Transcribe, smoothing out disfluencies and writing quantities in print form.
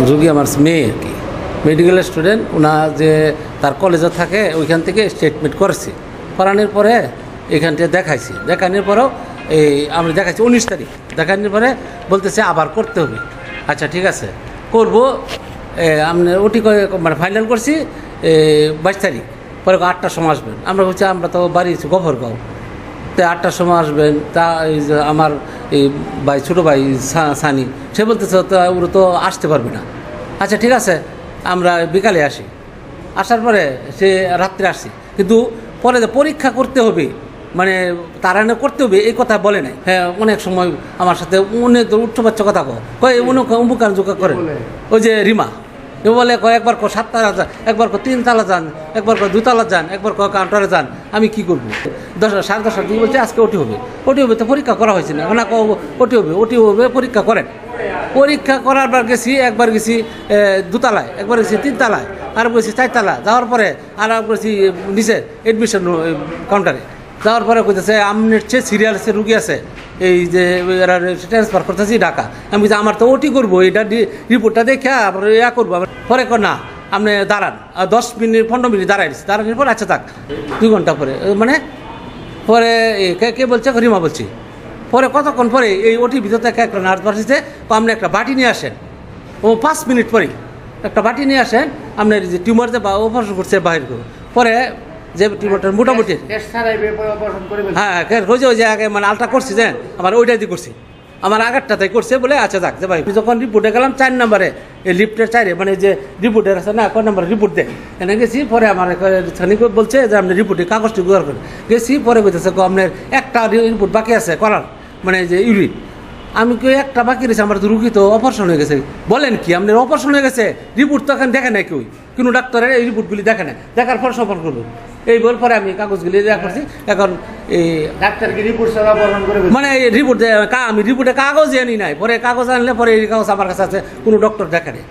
রুগী আমার মেয়ে আর কি, মেডিকেল স্টুডেন্ট। ওনা যে তার কলেজে থাকে ওইখান থেকে স্টেটমেন্ট করেছি, করানোর পরে এখান থেকে দেখাইছি, দেখানোর পরেও আমি দেখাচ্ছি 19 তারিখ, দেখানোর পরে বলতেছে আবার করতে হবে। আচ্ছা ঠিক আছে করবো, আপনি ওটি মানে ফাইনাল করছি 22 তারিখ, পরে 8টার সময় আসবেন। আমরা বলছি আমরা তো বাড়ি গফরগাঁও, তো 8টার সময় আসবেন। তা এই যে আমার এই ভাই ছোটো ভাই সানি, সে বলতেছে তো ওরা তো আসতে পারবে না। আচ্ছা ঠিক আছে আমরা বিকালে আসি, আসার পরে সে রাত্রে আসছি, কিন্তু পরে যে পরীক্ষা করতে হবে মানে তারা করতে হবে এই কথা বলে নাই। হ্যাঁ অনেক সময় আমার সাথে অনেক উচ্চ বাচ্চা কথা কয় উমুকান জোকা করে, ওই যে রিমা এ বলে একবার 7 তালা যান, একবার 3 তালা যান, একবার 2 তালা যান, একবার কাউন্টারে যান। আমি কি করবো? 10:30 দিকে বলছে আজকে ওটি হবে, ওটি হবে তো পরীক্ষা করা হয়েছে না, ওনা ওটি হবে পরীক্ষা করেন। পরীক্ষা করার বার গেছি, একবার গেছি 2 তালায়, একবার গেছি 3 তালায়, আর গেছি 4 তালা। যাওয়ার পরে আর গেছি নিচে অ্যাডমিশন কাউন্টারে। যাওয়ার পরে কইতেছে আপনার চেয়ে সিরিয়াসে রুগী আছে, এই যে ট্রান্সফার করতেছি ঢাকা। আমি বলছি আমার তো ওটি করবো, এটা রিপোর্টটা দেখে আবার ইয়া করবো। পরে না আপনি দাঁড়ান, 10 মিনিট 15 মিনিট দাঁড়াইছি, দাঁড়ানোর পর আচ্ছা থাক 2 ঘন্টা পরে মানে পরে কে বলছে রিমা বলছি। পরে কতক্ষণ পরে এই ওটির ভিতর থেকে একটা নার্স পাঠিয়েছে, আপনি একটা বাটি নিয়ে আসেন। ও 5 মিনিট পরেই একটা বাটি নিয়ে আসেন, আপনার যে টিউমার যে অপারেশন করছে বাহির করুন। পরে যে টিউমারটার মোটামুটি হ্যাঁ ওই যে আগে মানে আলট্রা করছি যে আমার ওইটাই দিয়ে করছি, আমার আগেরটাতেই করছে বলে আচ্ছা যাক যে ভাই। যখন রিপোর্টে গেলাম 4 নম্বরে, এই লিফটের 4 মানে যে রিপোর্টের আছে না কোন নম্বরে রিপোর্ট দেয়, এনে গেছি। পরে আমার বলছে যে আপনি রিপোর্টে কাগজটি জোগাড় করে গেছি। পরে বলতেছে আপনার একটা রিপোর্ট বাকি আছে করার, মানে যে ইউরিন। আমি কেউ একটা বাকি রয়েছে, আমার তো রুগী তো অপারেশন হয়ে গেছে। বলেন কি আপনার অপারেশন হয়ে গেছে? রিপোর্ট তো এখন দেখে নাই কেউ, কোনো ডাক্তারের এই রিপোর্টগুলি দেখে নাই, দেখার পর সফল করবো এই বল। পরে আমি কাগজগুলি দেখা করছি। এখন এই ডাক্তারকে রিপোর্ট করে মানে এই রিপোর্ট আমি রিপোর্টে কাগজ আনি নাই, পরে কাগজ আনলে পরে এই কাগজ আমার কাছে আছে, কোনো ডক্টর দেখে নেই।